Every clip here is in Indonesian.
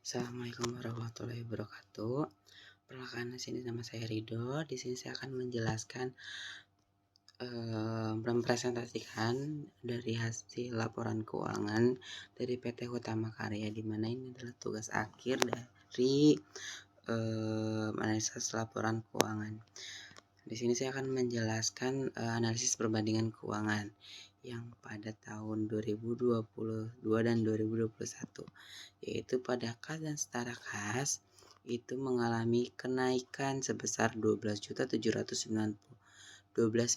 Assalamualaikum warahmatullahi wabarakatuh. Perkenalkan, di sini nama saya Ridho. Di sini saya akan menjelaskan mempresentasikan dari hasil laporan keuangan dari PT Hutama Karya, di mana ini adalah tugas akhir dari analisis laporan keuangan. Di sini saya akan menjelaskan analisis perbandingan keuangan yang pada tahun 2022 dan 2021, yaitu pada kas dan setara kas itu mengalami kenaikan sebesar 12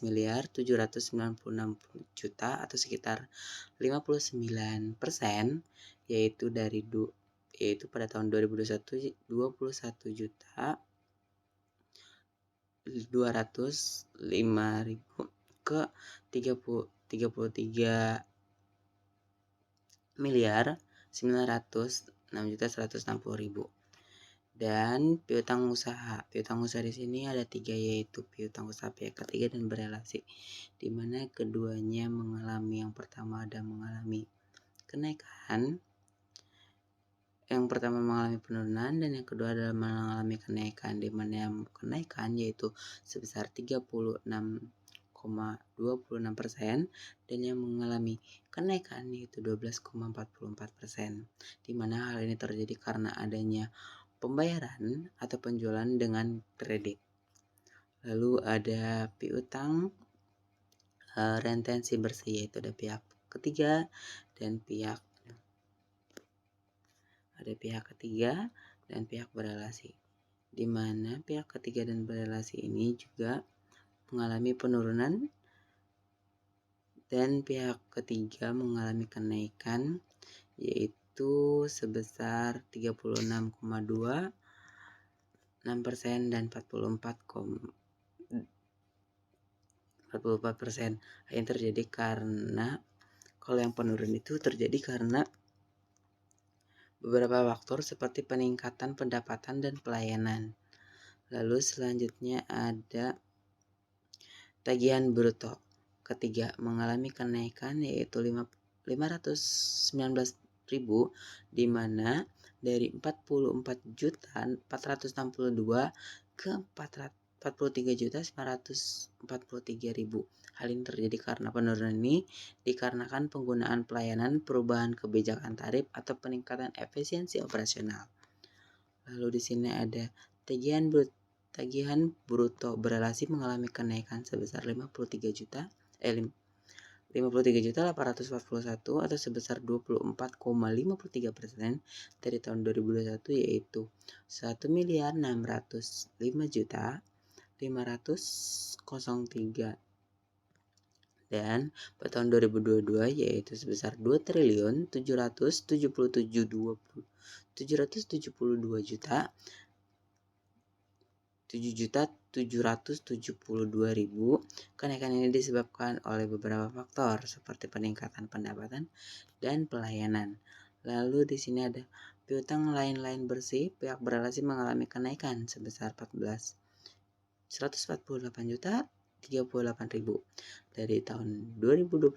miliar 796 juta atau sekitar 59%, yaitu pada tahun 2021 21 juta 205.000 ke 33 miliar 906.160.000. Dan piutang usaha di sini ada 3, yaitu piutang usaha pihak ketiga dan berelasi, di mana keduanya yang pertama mengalami kenaikan, yang pertama mengalami penurunan dan yang kedua adalah mengalami kenaikan, di mana yang kenaikan yaitu sebesar 36,26% dan yang mengalami kenaikan yaitu 12,44%, di mana hal ini terjadi karena adanya pembayaran atau penjualan dengan kredit. Lalu ada piutang retensi bersih, yaitu ada pihak ketiga dan pihak berelasi, di mana pihak ketiga dan berelasi ini juga mengalami penurunan dan pihak ketiga mengalami kenaikan, yaitu sebesar 36,26% dan 44%. Yang terjadi karena kalau yang penurun itu terjadi karena beberapa faktor seperti peningkatan pendapatan dan pelayanan. Lalu selanjutnya ada tagihan bruto ketiga mengalami kenaikan yaitu 519.000, di mana dari 44.462 ke 43.943.000. Hal ini terjadi karena penurunan ini dikarenakan penggunaan pelayanan, perubahan kebijakan tarif atau peningkatan efisiensi operasional. Lalu di sini ada tagihan bruto berelasi mengalami kenaikan sebesar 53.841 atau sebesar 24,53% dari tahun 2021, yaitu 1.605.503, dan pada tahun 2022 yaitu sebesar 2.772.772.000. Kenaikan ini disebabkan oleh beberapa faktor seperti peningkatan pendapatan dan pelayanan. Lalu di sini ada piutang lain bersih, pihak berelasi mengalami kenaikan sebesar 148.038.038.000 dari tahun 2021,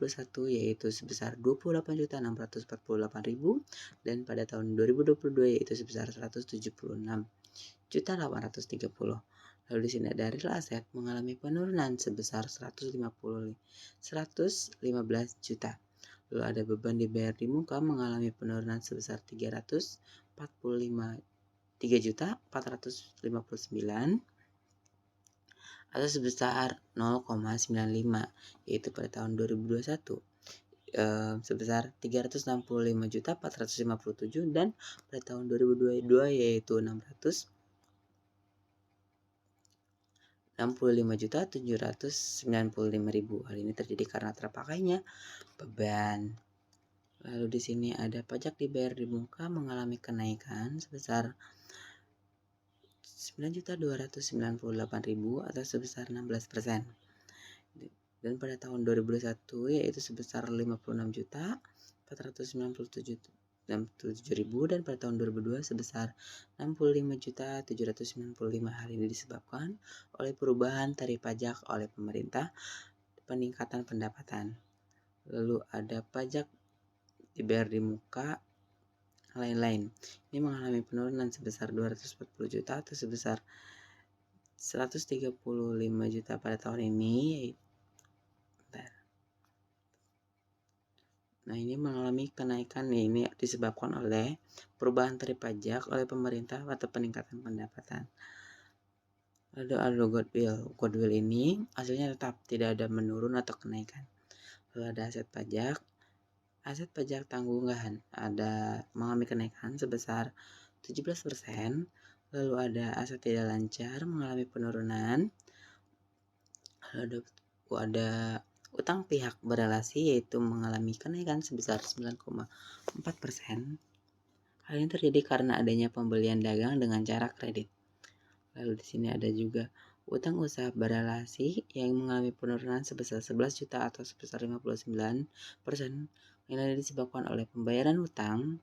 yaitu sebesar 28.648.000, dan pada tahun 2022 yaitu sebesar 176.830. Lalu di sini ada real aset mengalami penurunan sebesar 115 juta. Lalu ada beban dibayar di muka mengalami penurunan sebesar 343.459 atau sebesar 0,95, yaitu pada tahun 2021 sebesar 365.457 dan pada tahun 2022 yaitu 665.795.000. Hal ini terjadi karena terpakainya beban. Lalu di sini ada pajak dibayar di muka mengalami kenaikan sebesar 9.298.000 atau sebesar 16%. Dan pada tahun 2021 yaitu sebesar 56.497.000 dan pada tahun 2002 sebesar 65.795. Hal ini disebabkan oleh perubahan tarif pajak oleh pemerintah, peningkatan pendapatan. Lalu ada pajak dibayar di muka lain-lain. Ini mengalami penurunan sebesar 240 juta atau sebesar 135 juta pada tahun ini. Nah, ini mengalami kenaikan. Ini disebabkan oleh perubahan tarif pajak oleh pemerintah atau peningkatan pendapatan. Ada goodwill ini hasilnya tetap tidak ada menurun atau kenaikan. Lalu ada aset pajak tanggungan ada mengalami kenaikan sebesar 17%. Lalu ada aset tidak lancar mengalami penurunan. Lalu ada utang pihak berelasi yaitu mengalami kenaikan sebesar 9,4%. Hal ini terjadi karena adanya pembelian dagang dengan cara kredit. Lalu di sini ada juga utang usaha berelasi yang mengalami penurunan sebesar 11 juta atau sebesar 59%. Ini disebabkan oleh pembayaran utang.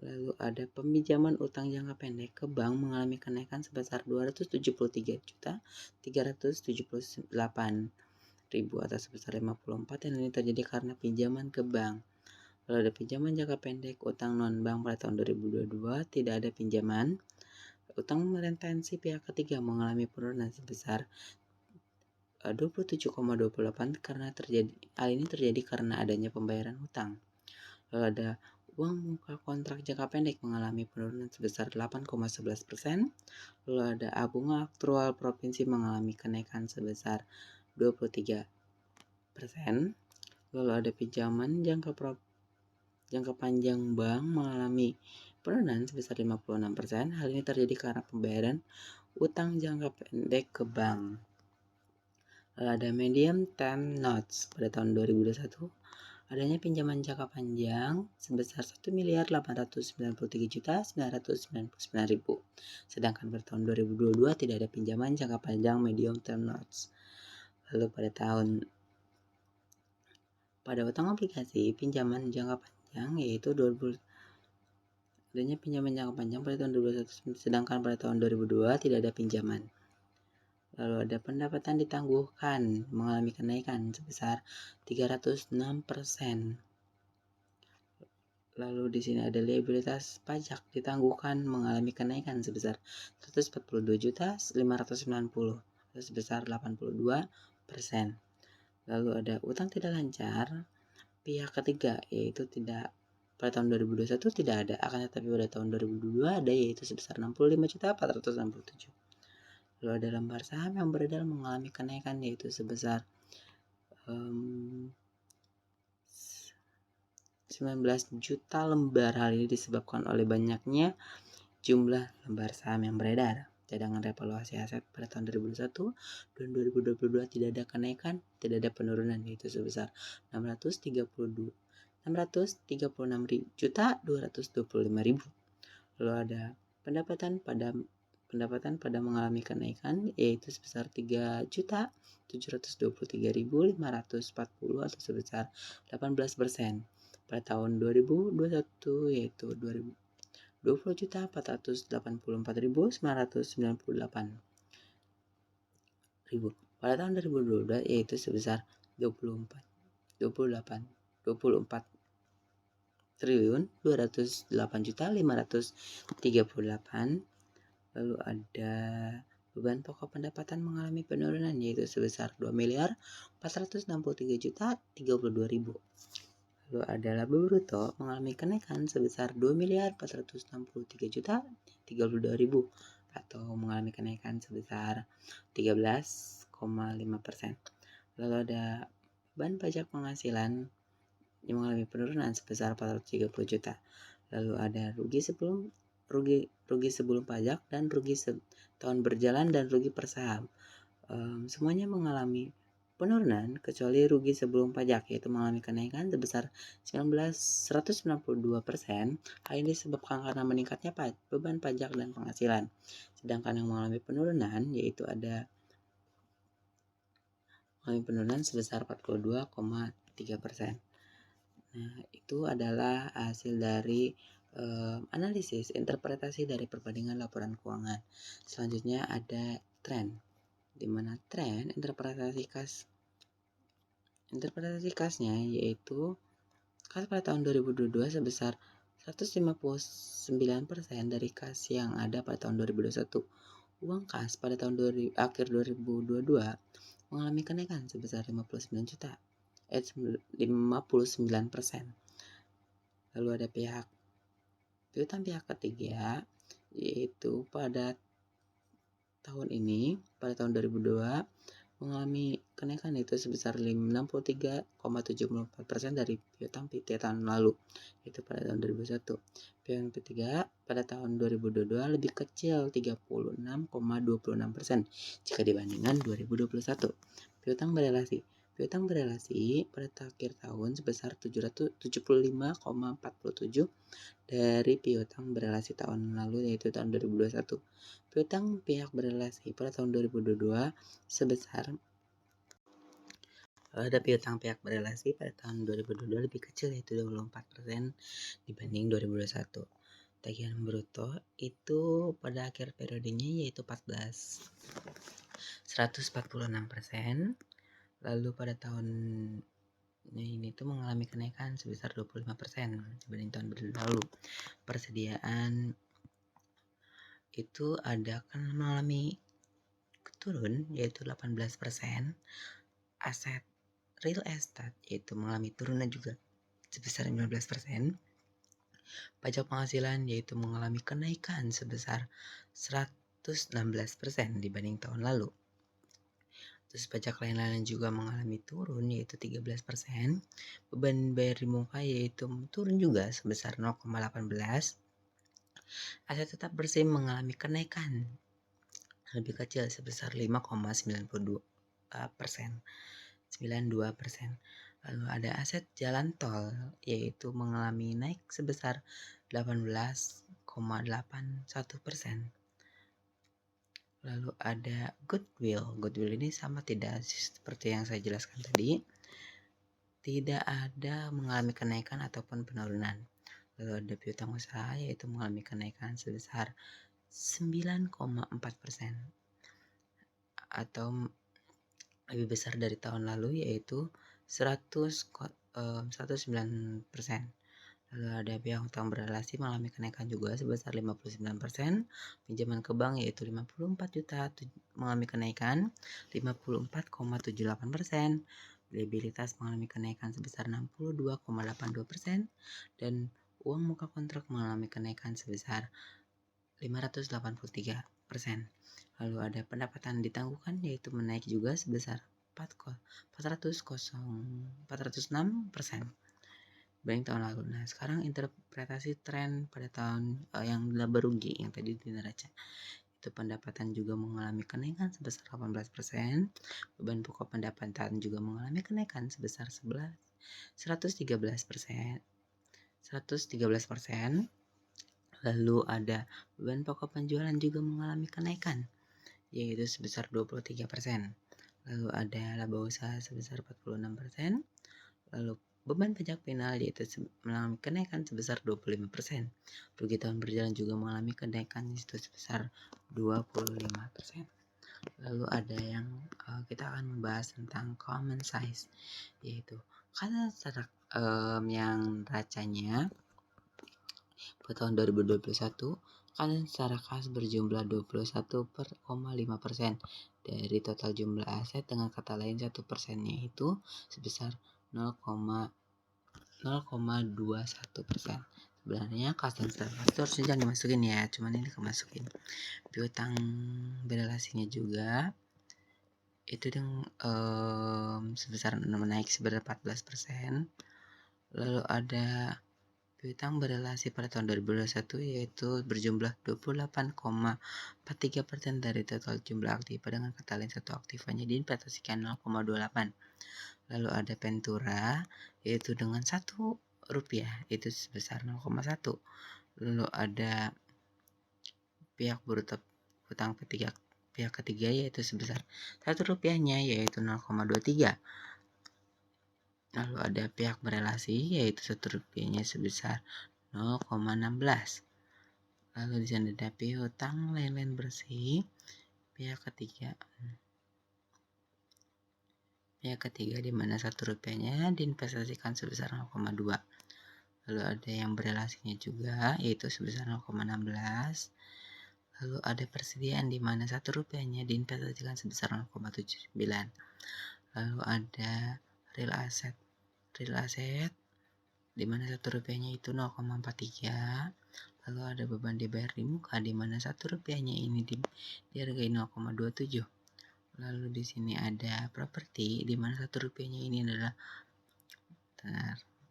Lalu ada peminjaman utang jangka pendek ke bank mengalami kenaikan sebesar 273 juta 378 ribu atau sebesar 54, dan ini terjadi karena pinjaman ke bank. Lalu ada pinjaman jangka pendek utang non bank pada tahun 2022 tidak ada pinjaman. Utang meretensi pihak ketiga mengalami penurunan sebesar 27,28 karena hal ini terjadi karena adanya pembayaran utang. Lalu ada uang muka kontrak jangka pendek mengalami penurunan sebesar 8,11%. Lalu ada bunga aktual provinsi mengalami kenaikan sebesar 23%. Lalu ada pinjaman jangka panjang bank mengalami penurunan sebesar 56%. Hal ini terjadi karena pembayaran utang jangka pendek ke bank. Lalu ada medium term notes pada tahun 2021. Adanya pinjaman jangka panjang sebesar 1.893.999.000. Sedangkan pada tahun 2022 tidak ada pinjaman jangka panjang medium term notes. Lalu pada utang obligasi pinjaman jangka panjang yaitu adanya pinjaman jangka panjang pada tahun 2021, sedangkan pada tahun 2002 tidak ada pinjaman. Lalu ada pendapatan ditangguhkan mengalami kenaikan sebesar 306%. Lalu di sini ada liabilitas pajak ditangguhkan mengalami kenaikan sebesar 142.590 atau sebesar 82%. Lalu ada utang tidak lancar pihak ketiga yaitu tidak pada tahun 2021 tidak ada, akan tetapi pada tahun 2022 ada yaitu sebesar 65.467. Lalu ada lembar saham yang beredar mengalami kenaikan yaitu sebesar 19 juta lembar. Hal ini disebabkan oleh banyaknya jumlah lembar saham yang beredar. Cadangan revaluasi aset pada tahun 2021 dan 2022 tidak ada kenaikan, tidak ada penurunan yaitu sebesar 636 juta 225.000. Lalu ada pendapatan pada mengalami kenaikan yaitu sebesar 3.723.540 atau sebesar 18%. Pada tahun 2021 yaitu 20.784.998. Pada tahun 2022 yaitu sebesar 24.208.538. Lalu ada beban pokok pendapatan mengalami penurunan yaitu sebesar 2.463.032.000. Lalu ada laba bruto mengalami kenaikan sebesar 2.463.032.000 atau mengalami kenaikan sebesar 13,5%. Lalu ada beban pajak penghasilan yang mengalami penurunan sebesar 430 juta. Lalu ada rugi sebelum pajak dan rugi setahun berjalan dan rugi per saham. Semuanya mengalami penurunan kecuali rugi sebelum pajak yaitu mengalami kenaikan sebesar 192%. Hal ini disebabkan karena meningkatnya beban pajak dan penghasilan. Sedangkan yang mengalami penurunan yaitu ada mengalami penurunan sebesar 42,3%. Nah, itu adalah hasil dari analisis interpretasi dari perbandingan laporan keuangan. Selanjutnya ada tren, di mana tren interpretasi kasnya yaitu kas pada tahun 2022 sebesar 159% dari kas yang ada pada tahun 2021. Uang kas pada tahun akhir 2022 mengalami kenaikan sebesar 59%. Lalu ada piutang pihak ketiga, yaitu pada tahun 2002 mengalami kenaikan itu sebesar 63,74% dari piutang tahun lalu, itu pada tahun 2001. Piutang ketiga pada tahun 2022 lebih kecil 36,26% jika dibandingkan 2021. Piutang berelasi pada akhir tahun sebesar 775,47 dari piutang berelasi tahun lalu, yaitu tahun 2021. Piutang pihak berelasi pada tahun 2022 sebesar piutang pihak berelasi pada tahun 2022 lebih kecil, yaitu 24% dibanding 2021. Tagihan bruto itu pada akhir periodenya yaitu 146%. Lalu pada tahun ini tuh mengalami kenaikan sebesar 25% dibanding tahun lalu. Persediaan itu akan mengalami turun yaitu 18%. Aset real estate yaitu mengalami turunan juga sebesar 15%. Pajak penghasilan yaitu mengalami kenaikan sebesar 116% dibanding tahun lalu. Terus pajak lain-lain juga mengalami turun yaitu 13%. Beban bayar di muka yaitu turun juga sebesar 0,18%. Aset tetap bersih mengalami kenaikan lebih kecil sebesar 5,92%. Lalu ada aset jalan tol yaitu mengalami naik sebesar 18,81%. Lalu ada goodwill ini sama tidak seperti yang saya jelaskan tadi, tidak ada mengalami kenaikan ataupun penurunan. Lalu ada piutang usaha yaitu mengalami kenaikan sebesar 9,4% atau lebih besar dari tahun lalu yaitu 109%. Lalu ada pihak utang berelasi mengalami kenaikan juga sebesar 59%. Pinjaman ke bank yaitu 54 juta mengalami kenaikan 54,78%. Liabilitas mengalami kenaikan sebesar 62,82%. Dan uang muka kontrak mengalami kenaikan sebesar 583%. Lalu ada pendapatan ditangguhkan yaitu menaik juga sebesar 406% dibanding tahun lalu. Nah, sekarang interpretasi tren pada tahun yang laba rugi yang tadi di neraca. Itu pendapatan juga mengalami kenaikan sebesar 18%. Beban pokok pendapatan juga mengalami kenaikan sebesar 113%. Lalu ada beban pokok penjualan juga mengalami kenaikan yaitu sebesar 23%. Lalu ada laba usaha sebesar 46%. Lalu beban pajak final yaitu mengalami kenaikan sebesar 25%. Rugi tahun berjalan juga mengalami kenaikan itu sebesar 25%. Lalu ada yang kita akan membahas tentang common size, yaitu karena yang racanya pada tahun 2021 kan secara kas berjumlah 21,5% dari total jumlah aset. Dengan kata lain 1%-nya itu sebesar 0,21%. Sebenarnya kas dan secara kas itu harusnya jangan dimasukin ya, cuman ini kemasukin. Piutang berelasinya juga itu sebesar naik sebesar 14%. Lalu ada piutang berelasi pada tahun 2021 yaitu berjumlah 28,43% dari total jumlah aktiva. Dengan kata lain satu aktivanya diinvestasikan 0,28. Lalu ada pentura yaitu dengan Rp1 itu sebesar 0,1. Lalu ada pihak berutang pihak ketiga yaitu sebesar Rp1-nya yaitu 0,23. Lalu ada pihak berelasi yaitu Rp1-nya sebesar 0,16. Lalu di sana ada piutang lain-lain bersih pihak ketiga di mana Rp1-nya diinvestasikan sebesar 0,2. lalu ada yang berelasinya juga yaitu sebesar 0,16. Lalu ada persediaan di mana Rp1-nya diinvestasikan sebesar 0,79. Lalu ada real asset di mana Rp1-nya itu 0,43. Lalu ada beban dibayar di muka di mana Rp1-nya ini dihargai 0,27. Lalu di sini ada properti di mana Rp1-nya ini adalah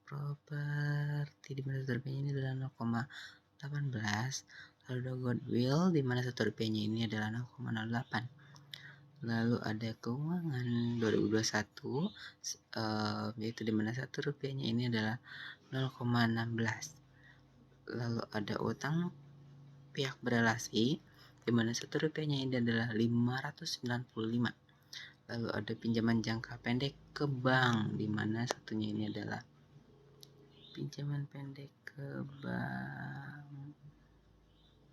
Rp1-nya ini adalah 0,18. Lalu ada goodwill di mana Rp1-nya ini adalah 0,08. Lalu ada keuangan 2021 yaitu di mana Rp1-nya ini adalah 0,16. Lalu ada utang pihak berelasi di mana Rp1-nya ini adalah 595. Lalu ada pinjaman jangka pendek ke bank di mana satunya ini adalah pinjaman pendek ke bank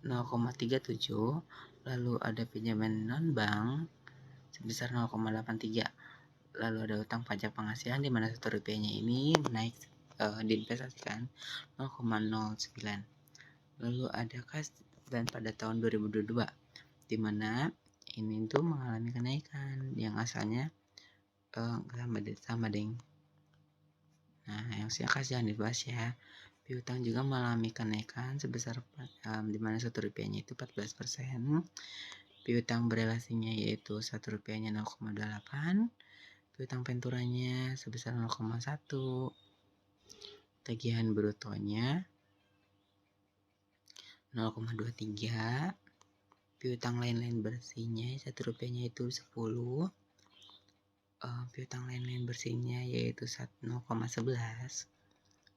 0,37. Lalu ada pinjaman non bank sebesar 0,83. Lalu ada utang pajak penghasilan di mana Rp1-nya ini naik diinvestasikan 0,09. Lalu ada kas dan pada tahun 2022 di mana ini tuh mengalami kenaikan yang asalnya sama deng. Nah, yang kas jangan dibahas ya. Piutang juga mengalami kenaikan sebesar di mana Rp1-nya itu 14%. Piutang berelasinya yaitu Rp1-nya 0,8. Piutang venturanya sebesar 0,1. Tagihan brutonya 0,23. Piutang lain-lain bersihnya Rp1-nya itu 10. Piutang lain-lain bersihnya yaitu 0,11.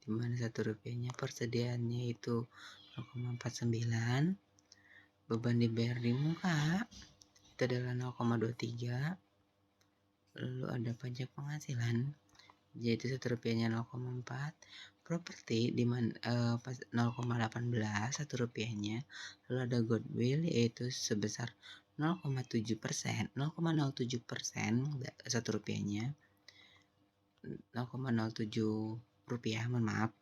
Di mana Rp1-nya persediaannya itu 0,49. Beban dibayar di muka itu adalah 0,23. Lalu ada pajak penghasilan yaitu Rp1-nya 0,4. Properti di mana 0,18 Rp1-nya. Lalu ada goodwill yaitu sebesar 0,07%, 0,07% Rp1-nya. 0,07 rupiah, mohon maaf.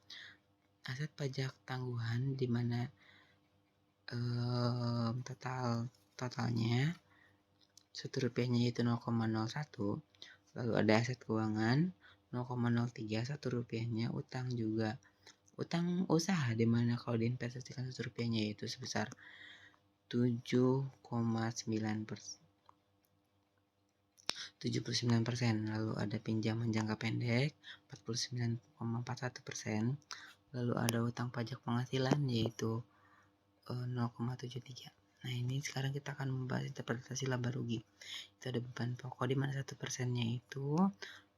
Aset pajak tangguhan di mana totalnya Rp1-nya itu 0,01. Lalu ada aset keuangan 0,03 Rp1-nya. Utang juga utang usaha di mana kalau diinvestasikan Rp1-nya itu sebesar 79%. Lalu ada pinjaman jangka pendek 49,41%. Lalu ada utang pajak penghasilan yaitu 0,73. Nah, ini sekarang kita akan membahas interpretasi laba rugi. Itu ada beban pokok di mana 1%-nya itu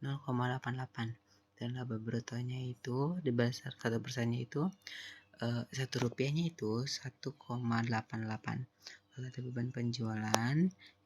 0,88 dan laba brutonya itu di dasar 1%-nya itu Rp1-nya itu 1,88. Lalu ada beban penjualan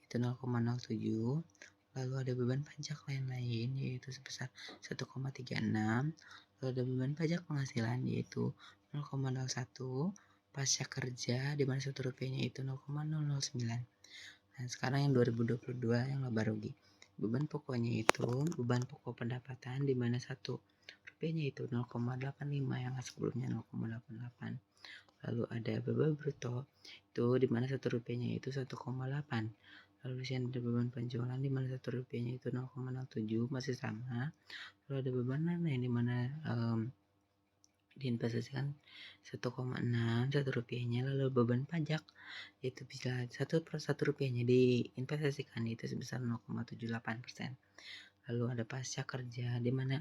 itu 0,07. Lalu ada beban pajak lain-lain yaitu sebesar 1,36. Lalu ada beban pajak penghasilan yaitu 0,01. Pasca kerja di mana Rp1-nya itu 0,009. Nah, sekarang yang 2022 yang laba rugi. Beban pokoknya itu beban pokok pendapatan di mana Rp1-nya itu 0,85 yang sebelumnya 0,88. Lalu ada beban bruto itu di mana Rp1-nya itu 1,8. Lalu di sini ada beban penjualan di mana Rp1-nya itu 0,07 masih sama. Lalu ada beban lain di mana diinvestasikan 1,6 Rp1-nya. Lalu beban pajak yaitu bisa Rp1-nya diinvestasikan itu sebesar 0,78%. Lalu ada pasca kerja di mana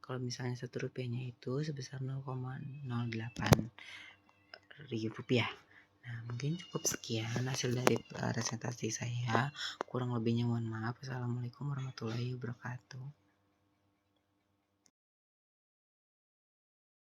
kalau misalnya Rp1-nya itu sebesar 0,08 rupiah. Nah, mungkin cukup sekian hasil dari presentasi saya. Kurang lebihnya mohon maaf. Assalamualaikum warahmatullahi wabarakatuh.